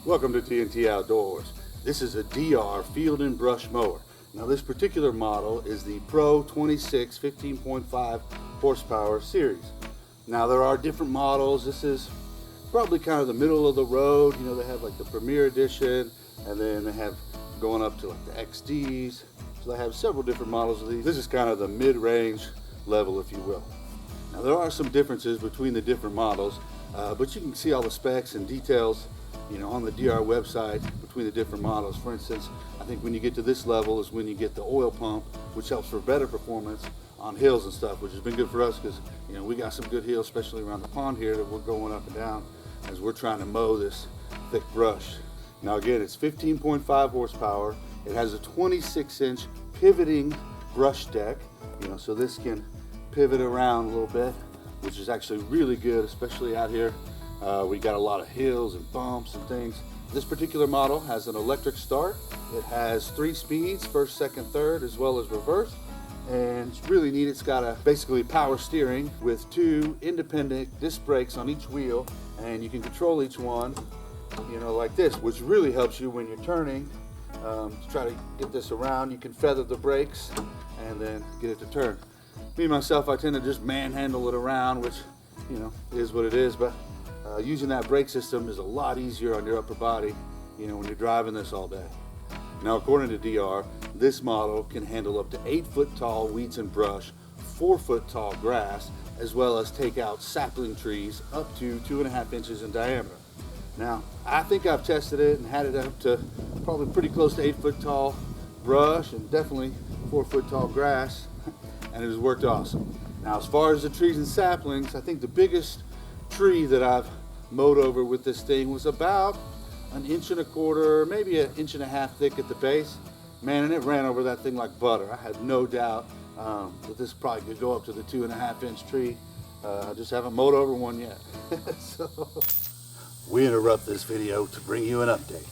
Welcome to TNT Outdoors. This is a DR Field and Brush Mower. Now this particular model is the Pro 26 15.5 horsepower series. Now there are different models. This is probably kind of the middle of the road. You know, they have like the Premier Edition, and then they have going up to like the XDs. So they have several different models of these. This is kind of the mid-range level, if you will. Now there are some differences between the different models, but you can see all the specs and details, you know, on the DR website between the different models. For instance, I think when you get to this level is when you get the oil pump, which helps for better performance on hills and stuff, which has been good for us because, you know, we got some good hills, especially around the pond here, that we're going up and down as we're trying to mow this thick brush. Now again, it's 15.5 horsepower. It has a 26-inch pivoting brush deck, you know, so this can pivot around a little bit, which is actually really good, especially out here. We got a lot of hills and bumps and things. This particular model has an electric start. It has 3 speeds, first, second, third, as well as reverse. And it's really neat. It's got a basically power steering with 2 independent disc brakes on each wheel, and you can control each one, you know, like this, which really helps you when you're turning. To try to get this around, you can feather the brakes and then get it to turn. Me myself, I tend to just manhandle it around, which, you know, is what it is, but using that brake system is a lot easier on your upper body, you know, when you're driving this all day. Now, according to DR, this model can handle up to 8-foot tall weeds and brush, 4-foot tall grass, as well as take out sapling trees up to 2.5 inches in diameter. Now, I think I've tested it and had it up to probably pretty close to 8-foot tall brush and definitely 4-foot tall grass, and it has worked awesome. Now, as far as the trees and saplings, I think the biggest tree that I've mowed over with this thing was about 1.25 inches, maybe 1.5 inches thick at the base. Man, and it ran over that thing like butter. I had no doubt that this probably could go up to the 2.5-inch tree. I just haven't mowed over one yet. So we interrupt this video to bring you an update.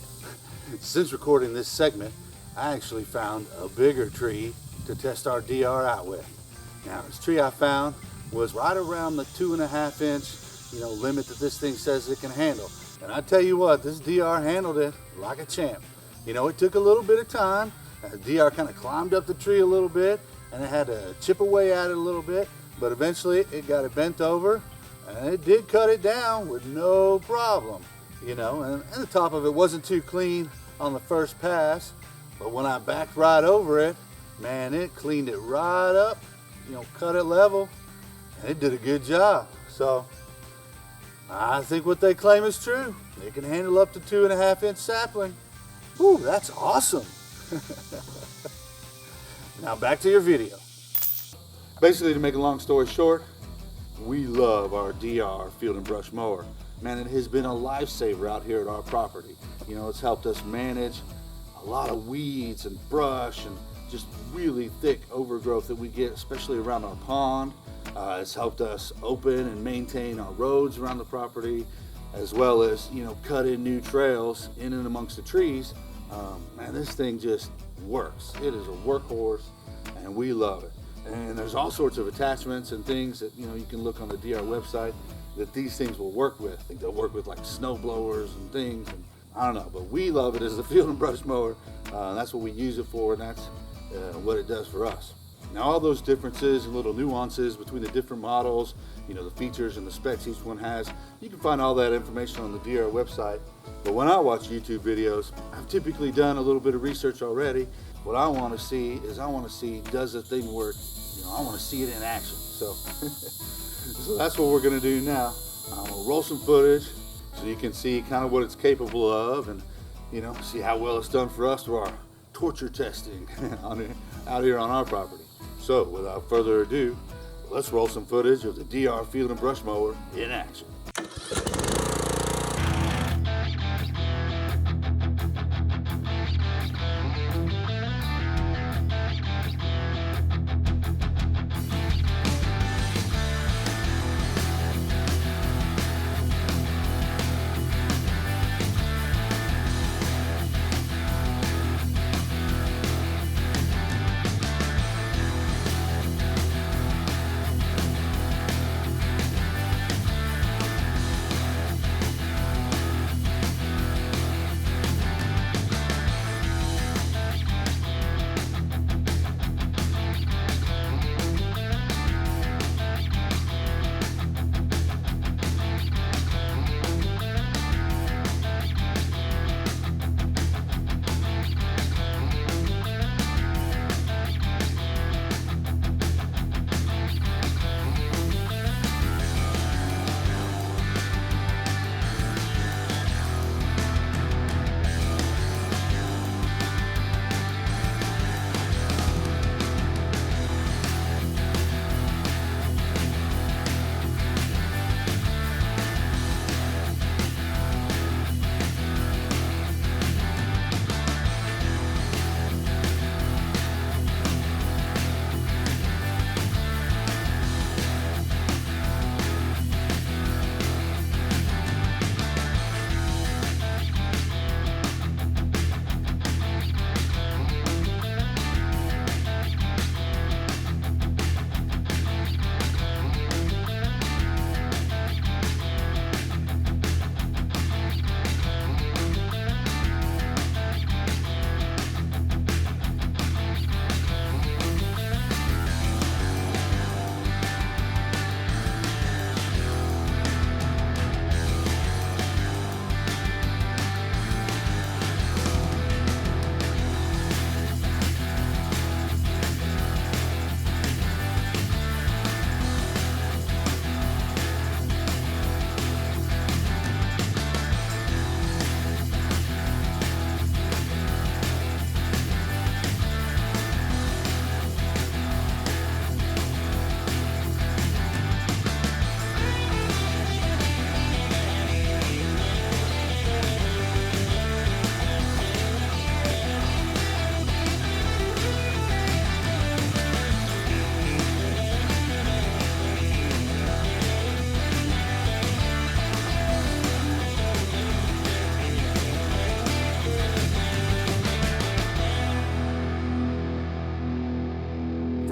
Since recording this segment, I actually found a bigger tree to test our DR out with. Now, this tree I found was right around the 2.5-inch, you know, limit that this thing says it can handle. And I tell you what, this DR handled it like a champ. You know, it took a little bit of time. DR kind of climbed up the tree a little bit, and it had to chip away at it a little bit, but eventually it got it bent over, and it did cut it down with no problem, you know, and the top of it wasn't too clean on the first pass, but when I backed right over it, man, it cleaned it right up, you know, cut it level, and it did a good job. So I think what they claim is true. They can handle up to 2.5-inch sapling. Ooh, that's awesome. Now back to your video. Basically, to make a long story short, we love our DR Field and Brush Mower. Man, it has been a lifesaver out here at our property. You know, it's helped us manage a lot of weeds and brush and just really thick overgrowth that we get, especially around our pond. It's helped us open and maintain our roads around the property, as well as, you know, cut in new trails in and amongst the trees. Man, this thing just works. It is a workhorse, and we love it. And there's all sorts of attachments and things that, you know, you can look on the DR website that these things will work with. I think they'll work with like snow blowers and things, and I don't know, but we love it as a Field and Brush Mower. That's what we use it for, and that's what it does for us. Now, all those differences and little nuances between the different models, you know, the features and the specs each one has, you can find all that information on the DR website. But when I watch YouTube videos, I've typically done a little bit of research already. What I want to see is, does the thing work? You know, I want to see it in action. So, so that's what we're going to do now. I'm going to roll some footage so you can see kind of what it's capable of, and, you know, see how well it's done for us through our torture testing out here on our property. So, without further ado, let's roll some footage of the DR Field and Brush Mower in action.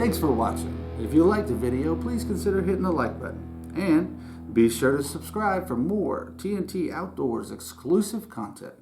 Thanks for watching. If you liked the video, please consider hitting the like button. And be sure to subscribe for more TNT Outdoors exclusive content.